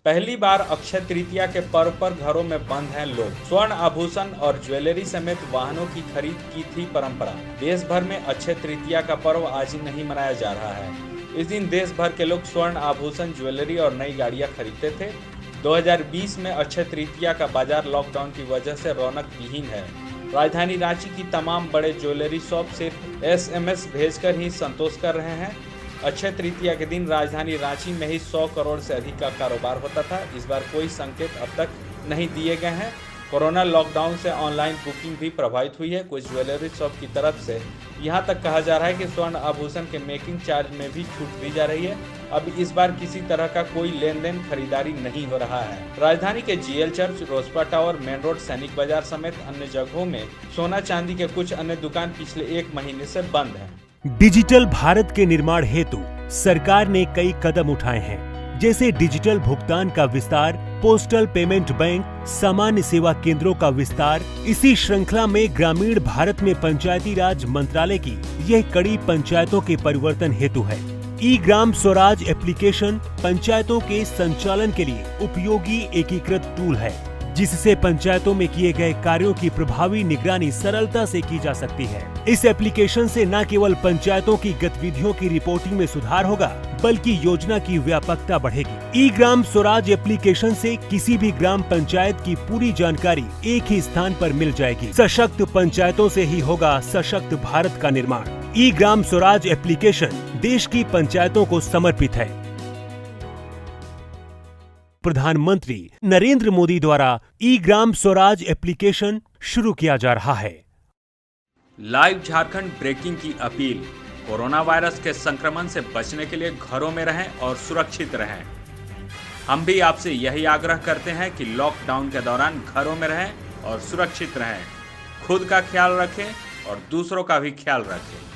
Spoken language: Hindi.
पहली बार अक्षय तृतीया के पर्व पर घरों में बंद हैं लोग। स्वर्ण आभूषण और ज्वेलरी समेत वाहनों की खरीद की थी परंपरा। देश भर में अक्षय तृतीया का पर्व आज ही नहीं मनाया जा रहा है। इस दिन देश भर के लोग स्वर्ण आभूषण, ज्वेलरी और नई गाड़ियां खरीदते थे। 2020 में अक्षय तृतीया का बाजार लॉकडाउन की वजह से रौनक विहीन है। राजधानी रांची की तमाम बड़े ज्वेलरी शॉप सिर्फ SMS भेजकर ही संतोष कर रहे हैं। अक्षय तृतीया के दिन राजधानी रांची में ही 100 करोड़ से अधिक का कारोबार होता था। इस बार कोई संकेत अब तक नहीं दिए गए हैं। कोरोना लॉकडाउन से ऑनलाइन बुकिंग भी प्रभावित हुई है। कुछ ज्वेलरी शॉप की तरफ से यहां तक कहा जा रहा है कि स्वर्ण आभूषण के मेकिंग चार्ज में भी छूट दी जा रही है। अब इस बार किसी तरह का कोई लेन देन खरीदारी नहीं हो रहा है। राजधानी के GL चर्च, रोसपा tower, main road, Sainik Bazar समेत अन्य जगहों में सोना चांदी के कुछ अन्य दुकान पिछले 1 महीने से बंद हैं। डिजिटल भारत के निर्माण हेतु सरकार ने कई कदम उठाए हैं, जैसे डिजिटल भुगतान का विस्तार, पोस्टल पेमेंट बैंक, सामान्य सेवा केंद्रों का विस्तार। इसी श्रृंखला में ग्रामीण भारत में पंचायती राज मंत्रालय की यह कड़ी पंचायतों के परिवर्तन हेतु है। ई-ग्राम स्वराज एप्लीकेशन पंचायतों के संचालन के लिए उपयोगी एकीकृत टूल है, जिससे पंचायतों में किए गए कार्यों की प्रभावी निगरानी सरलता से की जा सकती है। इस एप्लीकेशन से न केवल पंचायतों की गतिविधियों की रिपोर्टिंग में सुधार होगा, बल्कि योजना की व्यापकता बढ़ेगी। ई-ग्राम स्वराज एप्लीकेशन से किसी भी ग्राम पंचायत की पूरी जानकारी एक ही स्थान पर मिल जाएगी। सशक्त पंचायतों से ही होगा सशक्त भारत का निर्माण। ई-ग्राम स्वराज एप्लीकेशन देश की पंचायतों को समर्पित है। प्रधानमंत्री नरेंद्र मोदी द्वारा ई-ग्राम स्वराज एप्लीकेशन शुरू किया जा रहा है। लाइव झारखंड ब्रेकिंग की अपील। कोरोना वायरस के संक्रमण से बचने के लिए घरों में रहें और सुरक्षित रहें। हम भी आपसे यही आग्रह करते हैं कि लॉकडाउन के दौरान घरों में रहें और सुरक्षित रहें। खुद का ख्याल रखें और दूसरों का भी ख्याल रखें।